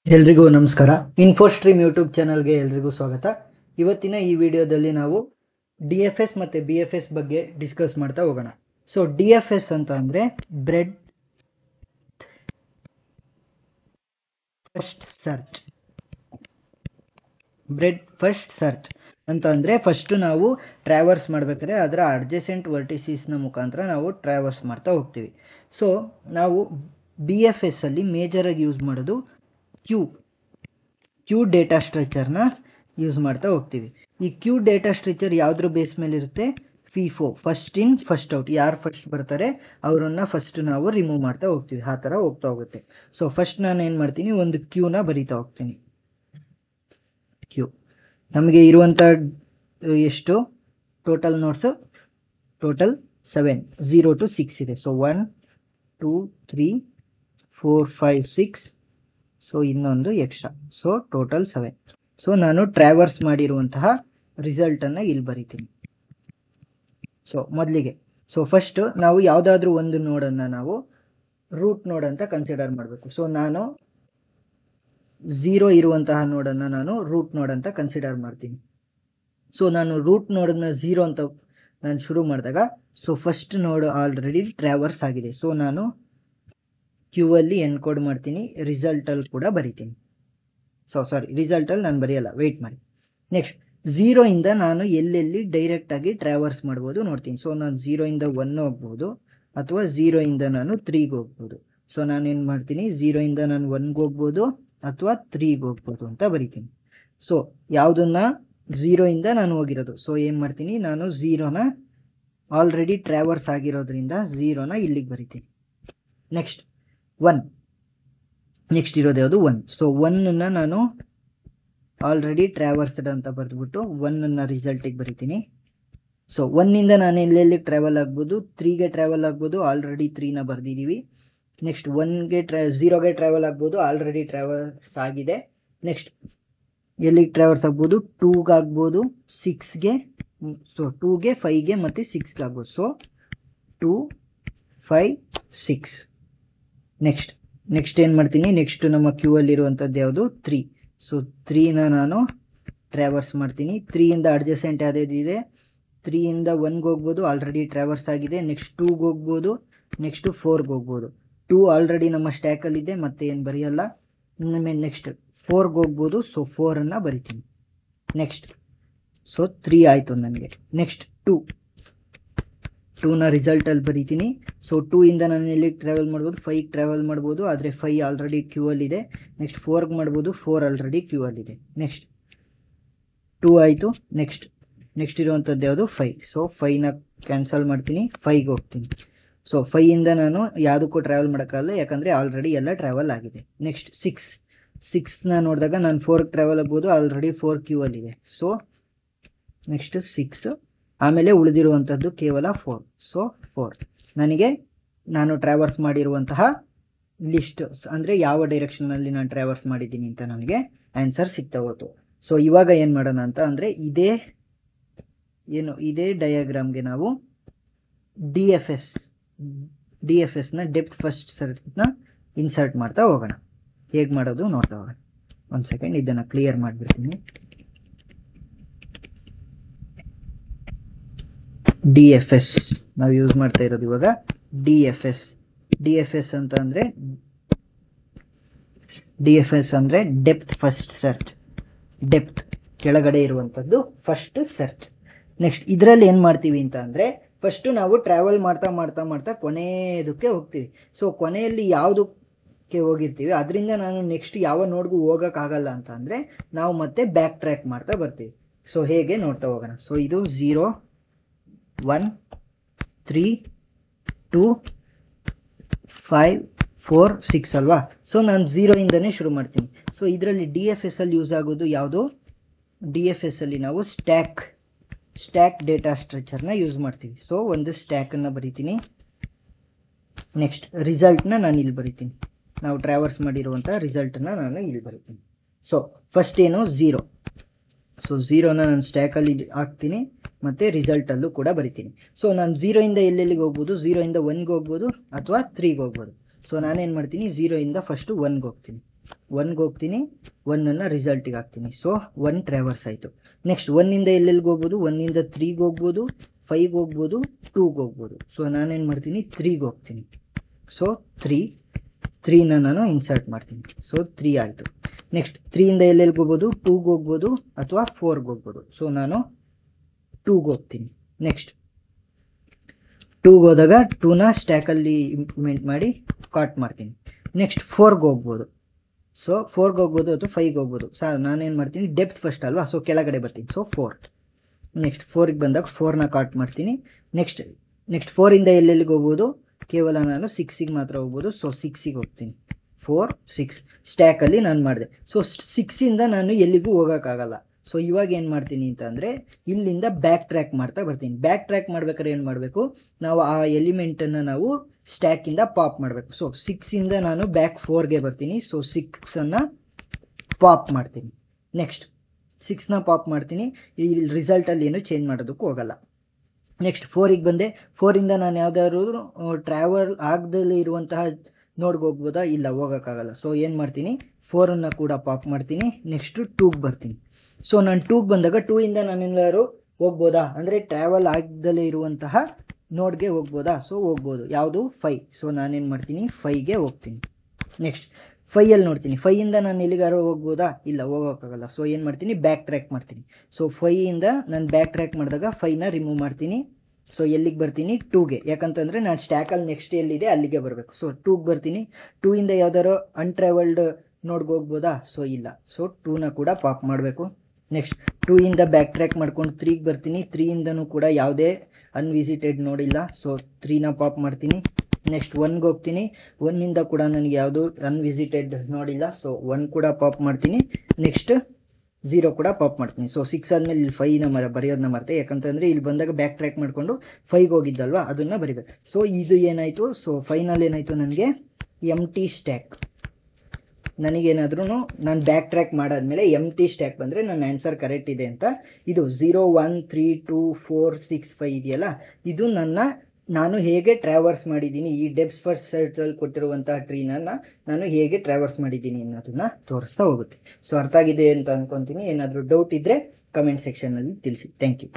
ಎಲ್ರಿಗೂ ನಮಸ್ಕಾರ. ಇನ್ಫೋಸ್ಟ್ರೀಮ್ ಯೂಟ್ಯೂಬ್ ಚಾನಲ್ಗೆ ಎಲ್ರಿಗೂ ಸ್ವಾಗತ. ಇವತ್ತಿನ ಈ ವಿಡಿಯೋದಲ್ಲಿ ನಾವು DFS ಮತ್ತು BFS ಬಗ್ಗೆ ಡಿಸ್ಕಸ್ ಮಾಡ್ತಾ ಹೋಗೋಣ. ಸೊ DFS ಅಂತ ಅಂದರೆ bread first search. Bread first search ಅಂತ ಅಂದರೆ ಫಸ್ಟು ನಾವು ಟ್ರಾವರ್ಸ್ ಮಾಡಬೇಕಾದ್ರೆ ಅದರ ಅಡ್ಜಸೆಂಟ್ ವರ್ಟಿಸೀಸ್ನ ಮುಖಾಂತರ ನಾವು ಟ್ರಾವರ್ಸ್ ಮಾಡ್ತಾ ಹೋಗ್ತೀವಿ. ಸೊ ನಾವು BFS ಅಲ್ಲಿ ಮೇಜರಾಗಿ ಯೂಸ್ ಮಾಡೋದು ಕ್ಯೂ ಡೇಟಾ ಸ್ಟ್ರಕ್ಚರ್ನ ಯೂಸ್ ಮಾಡ್ತಾ ಹೋಗ್ತೀವಿ. ಈ ಕ್ಯೂ ಡೇಟಾ ಸ್ಟ್ರಕ್ಚರ್ ಯಾವುದ್ರ ಬೇಸ್ ಮೇಲೆ ಇರುತ್ತೆ? FIFO, first in first out. ಯಾರು ಫಸ್ಟ್ ಬರ್ತಾರೆ ಅವರನ್ನು ಫಸ್ಟ್ ನಾವು ರಿಮೂವ್ ಮಾಡ್ತಾ ಹೋಗ್ತೀವಿ. ಆ ಥರ ಹೋಗ್ತಾ ಹೋಗುತ್ತೆ. ಸೊ ಫಸ್ಟ್ ನಾನು ಏನು ಮಾಡ್ತೀನಿ, ಒಂದು ಕ್ಯೂನ ಬರೀತಾ ಹೋಗ್ತೀನಿ. ಕ್ಯೂ ನಮಗೆ ಇರುವಂಥ ಎಷ್ಟು ಟೋಟಲ್ ನೋಟ್ಸು? ಟೋಟಲ್ 7, 0 to 6 ಇದೆ. ಸೊ 1 2 3 4 5 6, ಸೊ ಇನ್ನೊಂದು ಎಕ್ಸ್ಟ್ರಾ, ಸೊ ಟೋಟಲ್ 7. ಸೊ ನಾನು ಟ್ರಾವರ್ಸ್ ಮಾಡಿರುವಂತಹ ರಿಸಲ್ಟನ್ನು ಇಲ್ಲಿ ಬರಿತೀನಿ. ಸೊ ಮೊದಲಿಗೆ ಫಸ್ಟು ನಾವು ಯಾವುದಾದ್ರೂ ಒಂದು ನೋಡನ್ನು ನಾವು ರೂಟ್ ನೋಡ್ ಅಂತ ಕನ್ಸಿಡರ್ ಮಾಡಬೇಕು. ಸೊ ನಾನು 0 ಇರುವಂತಹ ನೋಡನ್ನು ನಾನು ರೂಟ್ ನೋಡ್ ಅಂತ ಕನ್ಸಿಡರ್ ಮಾಡ್ತೀನಿ. ಸೊ ನಾನು ರೂಟ್ ನೋಡನ್ನು 0 ಅಂತ ನಾನು ಶುರು ಮಾಡಿದಾಗ ಸೊ ಫಸ್ಟ್ ನೋಡ್ ಆಲ್ರೆಡಿ ಟ್ರಾವರ್ಸ್ ಆಗಿದೆ. ಸೊ ನಾನು ಕ್ಯೂ ಅಲ್ಲಿ ಎನ್ಕೋಡ್ ಮಾಡ್ತೀನಿ, ರಿಸಲ್ಟಲ್ಲಿ ಕೂಡ ಬರಿತೀನಿ. ರಿಸಲ್ಟಲ್ಲಿ ನಾನು ಬರೆಯಲ್ಲ, ವೆಯ್ಟ್ ಮಾಡಿ. ನೆಕ್ಸ್ಟ್ 0 ಇಂದ ನಾನು ಎಲ್ಲೆಲ್ಲಿ ಡೈರೆಕ್ಟಾಗಿ ಟ್ರಾವರ್ಸ್ ಮಾಡ್ಬೋದು ನೋಡ್ತೀನಿ. ಸೊ ನಾನು 0 ಇಂದ 1 ಹೋಗ್ಬೋದು, ಅಥವಾ 0 ಇಂದ ನಾನು 3ಗೆ ಹೋಗ್ಬೋದು. ಸೊ ನಾನೇನು ಮಾಡ್ತೀನಿ, 0 ಇಂದ ನಾನು 1ಗೆ ಹೋಗ್ಬೋದು ಅಥವಾ 3ಗೆ ಹೋಗ್ಬೋದು ಅಂತ ಬರಿತೀನಿ. ಸೊ ಯಾವುದನ್ನು 0 ಇಂದ ನಾನು ಹೋಗಿರೋದು, ಸೊ ಏನು ಮಾಡ್ತೀನಿ, ನಾನು 0ನ ಆಲ್ರೆಡಿ ಟ್ರಾವರ್ಸ್ ಆಗಿರೋದ್ರಿಂದ 0ನ ಇಲ್ಲಿಗೆ ಬರಿತೀನಿ. ನೆಕ್ಸ್ಟ್ 1, ನೆಕ್ಸ್ಟ್ ಇರೋದು ಯಾವುದು? 1. ಸೊ 1ನ್ನು ನಾನು ಆಲ್ರೆಡಿ ಟ್ರಾವರ್ಸ್ಡ್ ಅಂತ ಬರೆದ್ಬಿಟ್ಟು 1ನ್ನು ರಿಸಲ್ಟಿಗೆ ಬರಿತೀನಿ. ಸೊ 1ಇಂದ ನಾನು ಎಲ್ಲೆಲ್ಲಿ ಟ್ರಾವೆಲ್ ಆಗ್ಬೋದು? 3ಗೆ ಟ್ರಾವೆಲ್ ಆಗ್ಬೋದು, ಆಲ್ರೆಡಿ 3ನ ಬರೆದಿದ್ದೀವಿ. ನೆಕ್ಸ್ಟ್ 0ಗೆ ಟ್ರಾವೆಲ್ ಆಗ್ಬೋದು, ಆಲ್ರೆಡಿ ಟ್ರಾವರ್ಸ್ ಆಗಿದೆ. ನೆಕ್ಸ್ಟ್ ಎಲ್ಲಿಗೆ ಟ್ರಾವರ್ಸ್ ಆಗ್ಬೋದು? 2ಗೆ ಆಗ್ಬೋದು, 6ಗೆ, ಸೊ 2ಗೆ 5ಗೆ ಮತ್ತು 6ಗೆ ಆಗ್ಬೋದು. ಸೊ 2 5 6. ನೆಕ್ಸ್ಟ್ ಏನು ಮಾಡ್ತೀನಿ, ನೆಕ್ಸ್ಟ್ ನಮ್ಮ ಕ್ಯೂ ಅಲ್ಲಿರುವಂಥದ್ದು ಯಾವುದು? 3. ಸೊ 3ನ ನಾನು ಟ್ರಾವರ್ಸ್ ಮಾಡ್ತೀನಿ. 3ಇಂದ ಅಡ್ಜಸೆಂಟ್ ಯಾವುದಿದೆ? 3ಇಂದ 1ಗೆ ಹೋಗ್ಬೋದು, ಆಲ್ರೆಡಿ ಟ್ರಾವರ್ಸ್ ಆಗಿದೆ. ನೆಕ್ಸ್ಟ್ 2ಗೆ ಹೋಗ್ಬೋದು, ನೆಕ್ಸ್ಟು 4ಗೆ ಹೋಗ್ಬೋದು. 2 ಆಲ್ರೆಡಿ ನಮ್ಮ ಸ್ಟ್ಯಾಕಲ್ಲಿದೆ, ಮತ್ತೆ ಏನು ಬರೆಯಲ್ಲ. ನೆಕ್ಸ್ಟ್ 4ಗೆ ಹೋಗ್ಬೋದು, ಸೊ 4ಅನ್ನು ಬರಿತೀನಿ. ನೆಕ್ಸ್ಟ್ ಸೊ 3 ಆಯಿತು ನನಗೆ. ನೆಕ್ಸ್ಟ್ 2ನ ರಿಸಲ್ಟಲ್ಲಿ ಬರಿತೀನಿ. ಸೊ 2ಇಂದ ನಾನು ಎಲ್ಲಿಗೆ ಟ್ರಾವೆಲ್ ಮಾಡ್ಬೋದು? 5ಗೆ ಟ್ರಾವೆಲ್ ಮಾಡ್ಬೋದು, ಆದರೆ 5 ಆಲ್ರೆಡಿ ಕ್ಯೂ ಅಲ್ಲಿದೆ. ನೆಕ್ಸ್ಟ್ 4ಗೆ ಮಾಡ್ಬೋದು, 4 ಆಲ್ರೆಡಿ ಕ್ಯೂ ಅಲ್ಲಿದೆ. ನೆಕ್ಸ್ಟ್ 2 ಆಯಿತು. ನೆಕ್ಸ್ಟ್ ಇರುವಂಥದ್ದು ಯಾವುದು? 5. ಸೊ 5ನ ಕ್ಯಾನ್ಸಲ್ ಮಾಡ್ತೀನಿ, 5ಗೆ ಹೋಗ್ತೀನಿ. ಸೊ 5ಇಂದ ನಾನು ಯಾವುದಕ್ಕೂ ಟ್ರಾವೆಲ್ ಮಾಡೋಕ್ಕಾಗಲ್ಲ, ಯಾಕಂದರೆ ಆಲ್ರೆಡಿ ಎಲ್ಲ ಟ್ರಾವೆಲ್ ಆಗಿದೆ. ನೆಕ್ಸ್ಟ್ 6ನ ನೋಡಿದಾಗ ನಾನು 4ಗೆ ಟ್ರಾವೆಲ್ ಆಗ್ಬೋದು, ಆಲ್ರೆಡಿ 4 ಕ್ಯೂ ಅಲ್ಲಿದೆ. ಸೊ ನೆಕ್ಸ್ಟ್ 6, ಆಮೇಲೆ ಉಳಿದಿರುವಂಥದ್ದು ಕೇವಲ 4. ಸೊ 4 ನನಗೆ ನಾನು ಟ್ರಾವರ್ಸ್ ಮಾಡಿರುವಂತಹ ಲಿಸ್ಟ್, ಅಂದರೆ ಯಾವ ಡೈರೆಕ್ಷನಲ್ಲಿ ನಾನು ಟ್ರಾವರ್ಸ್ ಮಾಡಿದ್ದೀನಿ ಅಂತ ನನಗೆ ಆನ್ಸರ್ ಸಿಗ್ತಾ ಹೋಯ್ತು. ಸೊ ಇವಾಗ ಏನು ಮಾಡೋಣ ಅಂತ ಅಂದರೆ ಇದೇ ಡಯಾಗ್ರಾಮ್ಗೆ ನಾವು DFSನ ಡೆಪ್ತ್ ಫಸ್ಟ್ ಸರ್ಚ್ನ ಇನ್ಸರ್ಟ್ ಮಾಡ್ತಾ ಹೋಗೋಣ. ಹೇಗೆ ಮಾಡೋದು ನೋಡ್ತಾ ಹೋಗೋಣ. ಒಂದು ಸೆಕೆಂಡ್, ಇದನ್ನು ಕ್ಲಿಯರ್ ಮಾಡಿಬಿಡ್ತೀನಿ. DFS ನಾವು ಯೂಸ್ ಮಾಡ್ತಾ ಇರೋದು ಇವಾಗ DFS ಅಂತ ಅಂದರೆ ಡೆಪ್ತ್ ಫಸ್ಟ್ ಸರ್ಚ್. ಡೆಪ್ತ್ ಕೆಳಗಡೆ ಇರುವಂಥದ್ದು ಫಸ್ಟ್ ಸರ್ಚ್. ನೆಕ್ಸ್ಟ್ ಇದರಲ್ಲಿ ಏನು ಮಾಡ್ತೀವಿ ಅಂತ ಅಂದರೆ ಫಸ್ಟು ನಾವು ಟ್ರಾವೆಲ್ ಮಾಡ್ತಾ ಕೊನೆಯದಕ್ಕೆ ಹೋಗ್ತೀವಿ. ಸೊ ಕೊನೆಯಲ್ಲಿ ಯಾವುದಕ್ಕೆ ಹೋಗಿರ್ತೀವಿ ಅದರಿಂದ ನಾನು ನೆಕ್ಸ್ಟ್ ಯಾವ ನೋಡ್ಗೂ ಹೋಗೋಕ್ಕಾಗಲ್ಲ ಅಂತ ಅಂದರೆ ನಾವು ಮತ್ತೆ ಬ್ಯಾಕ್ ಟ್ರ್ಯಾಕ್ ಮಾಡ್ತಾ ಬರ್ತೀವಿ. ಸೊ ಹೇಗೆ ನೋಡ್ತಾ ಹೋಗೋಣ. ಸೊ ಇದು 0 1 3 2 5 4 6 ಅಲ್ವಾ? ಸೊ ನಾನು 0 ಇಂದನೇ ಶುರು ಮಾಡ್ತೀನಿ. ಸೊ ಇದರಲ್ಲಿ DFS ಅಲ್ಲಿ ಯೂಸ್ ಆಗೋದು ಯಾವುದು? DFS ಅಲ್ಲಿ ನಾವು ಸ್ಟ್ಯಾಕ್ ಡೇಟಾ ಸ್ಟ್ರಕ್ಚರ್ನ ಯೂಸ್ ಮಾಡ್ತೀವಿ. ಸೊ ಒಂದು ಸ್ಟ್ಯಾಕನ್ನು ಬರಿತೀನಿ. ನೆಕ್ಸ್ಟ್ ರಿಸಲ್ಟ್ನ ನಾನು ಇಲ್ಲಿ ಬರಿತೀನಿ. ನಾವು ಟ್ರಾವರ್ಸ್ ಮಾಡಿರುವಂಥ ರಿಸಲ್ಟನ್ನು ನಾನು ಇಲ್ಲಿ ಬರಿತೀನಿ. ಸೊ ಫಸ್ಟ್ ಏನು? 0. ಸೊ 0ನ ನಾನು ಸ್ಟ್ಯಾಕಲ್ಲಿ ಹಾಕ್ತೀನಿ, ಮತ್ತು ರಿಸಲ್ಟಲ್ಲೂ ಕೂಡ ಬರಿತೀನಿ. ಸೊ ನಾನು 0 ಇಂದ ಎಲ್ಲೆಲ್ಲಿಗೆ ಹೋಗ್ಬೋದು? 0 ಇಂದ 1ಗೆ ಹೋಗ್ಬೋದು ಅಥವಾ 3ಗೆ ಹೋಗ್ಬೋದು. ಸೊ ನಾನೇನು ಮಾಡ್ತೀನಿ, 0 ಇಂದ ಫಸ್ಟು 1ಗೆ ಹೋಗ್ತೀನಿ. 1ಗೆ ಹೋಗ್ತೀನಿ, 1ಅನ್ನು ರಿಸಲ್ಟಿಗೆ ಹಾಕ್ತೀನಿ. ಸೊ 1 ಟ್ರಾವರ್ಸ್ ಆಯಿತು. ನೆಕ್ಸ್ಟ್ 1ಇಂದ ಎಲ್ಲೆಲ್ಲಿಗೆ ಹೋಗ್ಬೋದು, 1ಇಂದ 3ಗೆ ಹೋಗ್ಬೋದು, 5ಗೆ ಹೋಗ್ಬೋದು, 2ಗೆ ಹೋಗ್ಬೋದು. ಸೊ ನಾನೇನು ಮಾಡ್ತೀನಿ, 3ಗೆ ಹೋಗ್ತೀನಿ. ಸೊ 3ನ ನಾನು ಇನ್ಸರ್ಟ್ ಮಾಡ್ತೀನಿ. ಸೊ 3 ಆಯಿತು. ನೆಕ್ಸ್ಟ್ 3ಇಂದ ಎಲ್ಲೆಲ್ಲಿಗೆ ಹೋಗ್ಬೋದು, 2ಗೆ ಹೋಗ್ಬೋದು ಅಥವಾ 4ಗೆ ಹೋಗ್ಬೋದು. ಸೊ ನಾನು 2ಗೆ ಹೋಗ್ತೀನಿ. ನೆಕ್ಸ್ಟ್ 2ಗೆ ಹೋದಾಗ 2ನ ಸ್ಟ್ಯಾಕಲ್ಲಿ ಇಂಪ್ಲಿಮೆಂಟ್ ಮಾಡಿ ಕಾಟ್ ಮಾಡ್ತೀನಿ. ನೆಕ್ಸ್ಟ್ 4ಗೆ ಹೋಗ್ಬೋದು. ಸೊ 4ಗೆ ಹೋಗ್ಬೋದು ಅಥವಾ 5ಗೆ ಹೋಗ್ಬೋದು. ನಾನೇನು ಮಾಡ್ತೀನಿ, ಡೆಪ್ತ್ ಫಸ್ಟ್ ಅಲ್ವಾ, ಸೊ ಕೆಳಗಡೆ ಬರ್ತೀನಿ. ಸೊ 4. ನೆಕ್ಸ್ಟ್ 4ಗೆ ಬಂದಾಗ 4ನ ಕಾಟ್ ಮಾಡ್ತೀನಿ. ನೆಕ್ಸ್ಟ್ 4ಇಂದ ಎಲ್ಲೆಲ್ಲಿಗೆ ಹೋಗ್ಬೋದು, ಕೇವಲ ನಾನು 6ಗೆ ಮಾತ್ರ ಹೋಗ್ಬೋದು. ಸೊ 6ಗೆ ಹೋಗ್ತೀನಿ. 4 6 ಸ್ಟ್ಯಾಕಲ್ಲಿ ನಾನು ಮಾಡಿದೆ. ಸೊ 6ಇಂದ ನಾನು ಎಲ್ಲಿಗೂ ಹೋಗೋಕ್ಕಾಗಲ್ಲ. ಸೊ ಇವಾಗ ಏನು ಮಾಡ್ತೀನಿ ಅಂತಂದರೆ, ಇಲ್ಲಿಂದ ಬ್ಯಾಕ್ ಟ್ರ್ಯಾಕ್ ಮಾಡ್ತಾ ಬರ್ತೀನಿ. ಬ್ಯಾಕ್ ಟ್ರ್ಯಾಕ್ ಮಾಡ್ಬೇಕಾದ್ರೆ ಏನು ಮಾಡಬೇಕು, ನಾವು ಆ ಎಲಿಮೆಂಟನ್ನು ನಾವು ಸ್ಟ್ಯಾಕಿಂದ ಪಾಪ್ ಮಾಡಬೇಕು. ಸೊ 6ಇಂದ ನಾನು ಬ್ಯಾಕ್ 4ಗೆ ಬರ್ತೀನಿ. ಸೊ 6ಅನ್ನು ಪಾಪ್ ಮಾಡ್ತೀನಿ. ನೆಕ್ಸ್ಟ್ 6ನ ಪಾಪ್ ಮಾಡ್ತೀನಿ. ಈ ರಿಸಲ್ಟಲ್ಲಿ ಏನು ಚೇಂಜ್ ಮಾಡೋದಕ್ಕೂ ಹೋಗಲ್ಲ. ನೆಕ್ಸ್ಟ್ 4ಗೆ ಬಂದೆ. 4ಇಂದ ನಾನು ಯಾವುದಾದ್ರು ಟ್ರಾವೆಲ್ ಆಗದಲ್ಲೇ ಇರುವಂತಹ ನೋಡ್ಗೆ ಹೋಗ್ಬೋದಾ, ಇಲ್ಲ ಹೋಗೋಕ್ಕಾಗಲ್ಲ. ಸೊ ಏನು ಮಾಡ್ತೀನಿ, 4ಅನ್ನು ಕೂಡ ಪಾಪ್ ಮಾಡ್ತೀನಿ. ನೆಕ್ಸ್ಟು 2ಗೆ ಬರ್ತೀನಿ. ಸೊ ನಾನು 2ಗೆ ಬಂದಾಗ 2ಇಂದ ನಾನೆಲ್ಲರೂ ಹೋಗ್ಬೋದಾ, ಅಂದರೆ ಟ್ರಾವೆಲ್ ಆಗದಲ್ಲೇ ಇರುವಂತಹ ನೋಡ್ಗೆ ಹೋಗ್ಬೋದಾ. ಸೊ ಹೋಗ್ಬೋದು. ಯಾವುದು 5. ಸೊ ನಾನೇನು ಮಾಡ್ತೀನಿ, 5ಗೆ ಹೋಗ್ತೀನಿ. ನೆಕ್ಸ್ಟ್ 5ಅಲ್ಲಿ ನೋಡ್ತೀನಿ, 5ಇಂದ ನಾನು ಎಲ್ಲಿಗಾರು ಹೋಗ್ಬೋದಾ, ಇಲ್ಲ ಹೋಗೋಕ್ಕಾಗಲ್ಲ. ಸೊ ಏನು ಮಾಡ್ತೀನಿ, ಬ್ಯಾಕ್ ಟ್ರ್ಯಾಕ್ ಮಾಡ್ತೀನಿ. ಸೊ 5ಇಂದ ನಾನು ಬ್ಯಾಕ್ ಟ್ರ್ಯಾಕ್ ಮಾಡಿದಾಗ 5ನ ರಿಮೂವ್ ಮಾಡ್ತೀನಿ. ಸೊ ಎಲ್ಲಿಗೆ ಬರ್ತೀನಿ, 2ಗೆ. ಯಾಕಂತಂದರೆ ನಾನು ಸ್ಟ್ಯಾಕಲ್ಲಿ ನೆಕ್ಸ್ಟ್ ಎಲ್ಲಿದೆ ಅಲ್ಲಿಗೆ ಬರಬೇಕು. ಸೊ 2ಗೆ ಬರ್ತೀನಿ. 2ಇಂದ ಯಾವ್ದಾರು ಅನ್ಟ್ರಾವೆಲ್ಡ್ ನೋಡ್ಗೆ ಹೋಗ್ಬೋದಾ, ಸೊ ಇಲ್ಲ. ಸೊ 2ನ ಕೂಡ ಪಾಪ್ ಮಾಡಬೇಕು. ನೆಕ್ಸ್ಟ್ 2ಇಂದ ಬ್ಯಾಕ್ ಟ್ರ್ಯಾಕ್ ಮಾಡ್ಕೊಂಡು 3ಗೆ ಬರ್ತೀನಿ. 3ಇಂದನೂ ಕೂಡ ಯಾವುದೇ ಅನ್ವಿಸಿಟೆಡ್ ನೋಡಿಲ್ಲ. ಸೊ 3ನ ಪಾಪ್ ಮಾಡ್ತೀನಿ. ನೆಕ್ಸ್ಟ್ 1ಗೆ ಹೋಗ್ತೀನಿ. 1ಇಂದ ಕೂಡ ನನಗೆ ಯಾವುದು ಅನ್ವಿಸಿಟೆಡ್ ನೋಡಿಲ್ಲ. ಸೊ 1 ಕೂಡ ಪಾಪ್ ಮಾಡ್ತೀನಿ. ನೆಕ್ಸ್ಟ್ 0 ಕೂಡ ಪಾಪ್ ಮಾಡ್ತೀನಿ. ಸೊ 6 ಆದಮೇಲೆ ಇಲ್ಲಿ 5ನ ಬರೆಯೋದನ್ನ ಮರ್ತೆ, ಯಾಕಂತಂದರೆ ಇಲ್ಲಿ ಬಂದಾಗ ಬ್ಯಾಕ್ ಟ್ರ್ಯಾಕ್ ಮಾಡಿಕೊಂಡು 5ಗೆ ಹೋಗಿದ್ದಲ್ವ, ಅದನ್ನು ಬರಿಬೇಕು. ಸೊ ಇದು ಏನಾಯಿತು, ಸೊ ಫೈನಲ್ ಏನಾಯಿತು, ನನಗೆ ಎಂಟಿ ಸ್ಟ್ಯಾಕ್. ನನಗೇನಾದ್ರೂ ನಾನು ಬ್ಯಾಕ್ ಟ್ರ್ಯಾಕ್ ಮಾಡಾದ್ಮೇಲೆ ಎಂಟಿ ಸ್ಟ್ಯಾಕ್ ಬಂದರೆ ನನ್ನ ಆನ್ಸರ್ ಕರೆಕ್ಟ್ ಇದೆ ಅಂತ. ಇದು 0 1 3 2 4 6 5 ಇದೆಯಲ್ಲ, ಇದು ನಾನು ಹೇಗೆ ಟ್ರಾವರ್ಸ್ ಮಾಡಿದ್ದೀನಿ, ಈ ಡೆಪ್ಸ್ ಫಸ್ಟ್ ಸರ್ಚಲ್ಲಿ ಕೊಟ್ಟಿರುವಂತಹ ಟ್ರೀನ ನಾನು ಹೇಗೆ ಟ್ರಾವರ್ಸ್ ಮಾಡಿದ್ದೀನಿ ಅನ್ನೋದನ್ನ ತೋರಿಸ್ತಾ ಹೋಗುತ್ತೆ. ಸೊ ಅರ್ಥ ಆಗಿದೆ ಅಂತ ಅಂದ್ಕೊತೀನಿ. ಏನಾದರೂ ಡೌಟ್ ಇದ್ದರೆ ಕಮೆಂಟ್ ಸೆಕ್ಷನಲ್ಲಿ ತಿಳಿಸಿ. Thank you.